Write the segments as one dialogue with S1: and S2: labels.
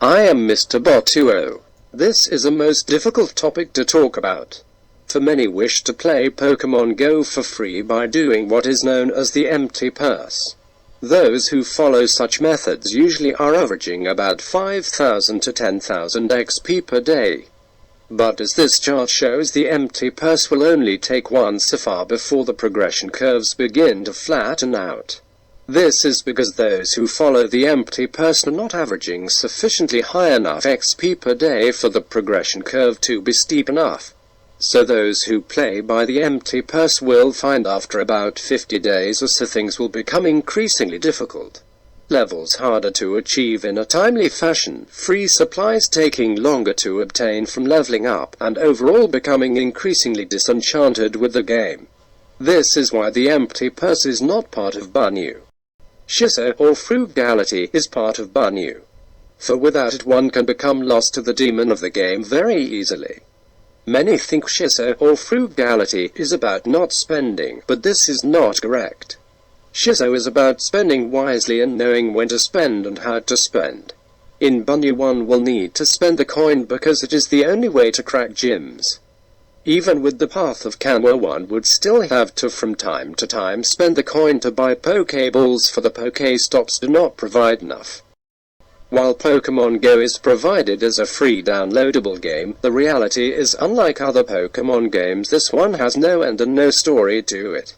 S1: I am Mr. Bunryū. This is a most difficult topic to talk about. For many wish to play Pokemon Go for free by doing what is known as the empty purse. Those who follow such methods usually are averaging about 5,000 to 10,000 XP per day. But as this chart shows, the empty purse will only take one so far before the progression curves begin to flatten out. This is because those who follow the empty purse are not averaging sufficiently high enough XP per day for the progression curve to be steep enough. So those who play by the empty purse will find after about 50 days or so things will become increasingly difficult. Levels harder to achieve in a timely fashion, free supplies taking longer to obtain from leveling up, and overall becoming increasingly disenchanted with the game. This is why the empty purse is not part of Bunryū Shisso or Frugality is part of Bunryū. For without it one can become lost to the demon of the game very easily. Many think Shisso or Frugality is about not spending, but this is not correct. Shisso is about spending wisely and knowing when to spend and how to spend. In Bunryū one will need to spend the coin because it is the only way to crack gyms. Even with the path of Kanwa one would still have to from time to time spend the coin to buy Pokeballs, for the Pokestops do not provide enough. While Pokemon Go is provided as a free downloadable game, the reality is unlike other Pokemon games, this one has no end and no story to it.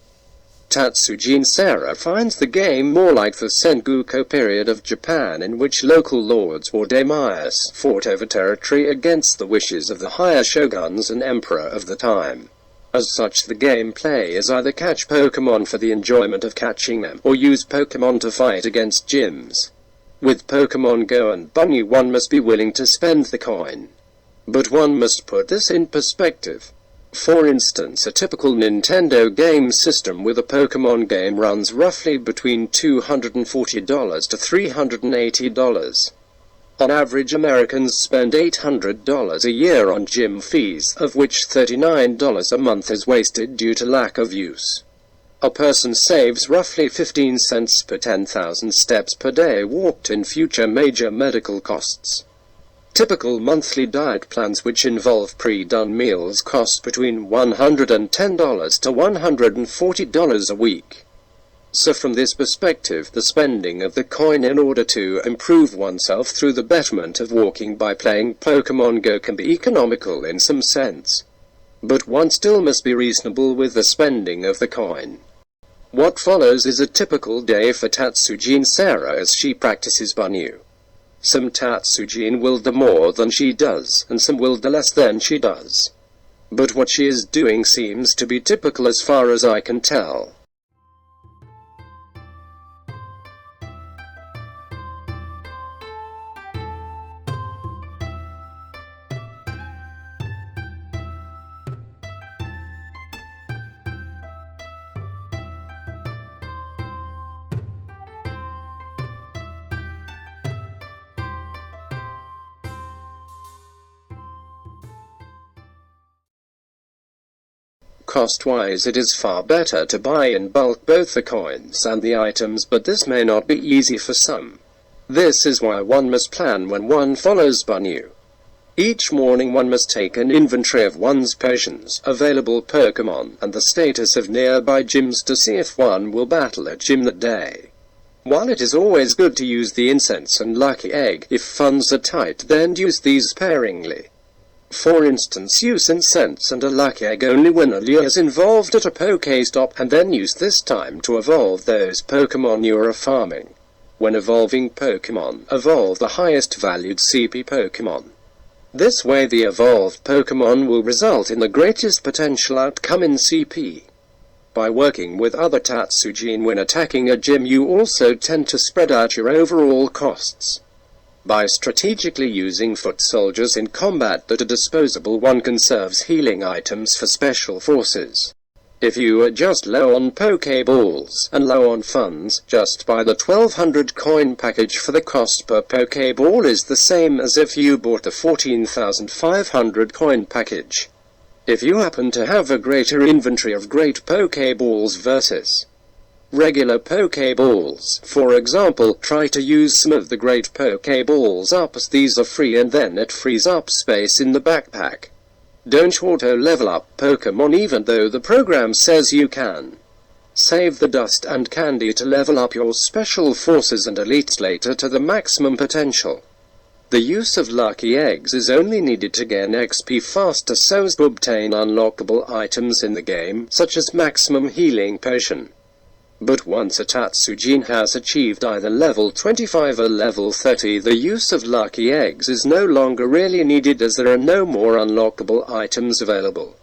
S1: Tatsujin Sarah finds the game more like the Sengoku period of Japan, in which local lords or daimyos fought over territory against the wishes of the higher shoguns and emperor of the time. As such, the gameplay is either catch Pokemon for the enjoyment of catching them, or use Pokemon to fight against gyms. With Pokemon Go and Bunryū one must be willing to spend the coin. But one must put this in perspective. For instance, a typical Nintendo game system with a Pokemon game runs roughly between $240 to $380. On average, Americans spend $800 a year on gym fees, of which $39 a month is wasted due to lack of use. A person saves roughly 15 cents per 10,000 steps per day walked in future major medical costs. Typical monthly diet plans which involve pre-done meals cost between $110 to $140 a week. So from this perspective, the spending of the coin in order to improve oneself through the betterment of walking by playing Pokemon Go can be economical in some sense. But one still must be reasonable with the spending of the coin. What follows is a typical day for Tatsujin Sarah as she practices Bunryū. Some Tatsujin will do more than she does, and some will do less than she does. But what she is doing seems to be typical as far as I can tell. Cost-wise, it is far better to buy in bulk both the coins and the items, but this may not be easy for some. This is why one must plan when one follows Bunryū. Each morning one must take an inventory of one's potions, available Pokemon, and the status of nearby gyms to see if one will battle a gym that day. While it is always good to use the incense and lucky egg, if funds are tight then use these sparingly. For instance, use incense and a lucky egg only when a lure is involved at a Pokestop, and then use this time to evolve those Pokemon you are farming. When evolving Pokemon, evolve the highest valued CP Pokemon. This way the evolved Pokemon will result in the greatest potential outcome in CP. By working with other Tatsujin when attacking a gym, you also tend to spread out your overall costs. By strategically using foot soldiers in combat that are disposable, one conserves healing items for special forces. If you are just low on Pokeballs and low on funds, just buy the 1200 coin package, for the cost per Pokeball is the same as if you bought the 14,500 coin package. If you happen to have a greater inventory of great Pokeballs versus Regular Pokeballs, for example, try to use some of the great Pokeballs up as these are free and then it frees up space in the backpack. Don't auto-level up Pokemon even though the program says you can. Save the dust and candy to level up your special forces and elites later to the maximum potential. The use of lucky eggs is only needed to gain XP faster so as to obtain unlockable items in the game, such as maximum healing potion. But once a Tatsujin has achieved either level 25 or level 30, the use of lucky eggs is no longer really needed as there are no more unlockable items available.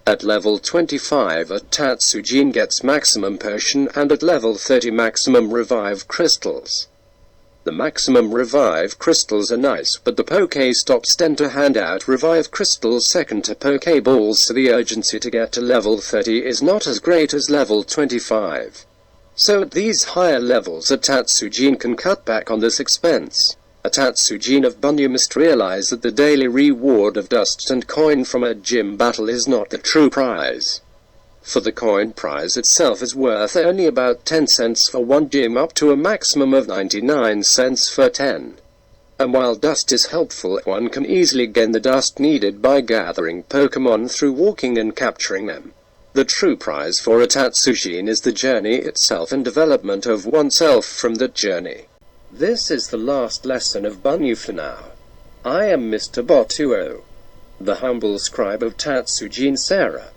S1: At level 25 a Tatsujin gets maximum potion and at level 30 maximum revive crystals. The maximum revive crystals are nice, but the Pokéstops tend to hand out revive crystals second to Pokéballs, so the urgency to get to level 30 is not as great as level 25. So at these higher levels a Tatsujin can cut back on this expense. A Tatsujin of Bunryū must realize that the daily reward of dust and coin from a gym battle is not the true prize. For the coin prize itself is worth only about 10 cents for one gym up to a maximum of 99 cents for 10. And while dust is helpful, one can easily gain the dust needed by gathering Pokemon through walking and capturing them. The true prize for a Tatsujin is the journey itself and development of oneself from that journey. This is the last lesson of Bunryū for now. I am Mr. Bunryū, the humble scribe of Tatsujin Sarah.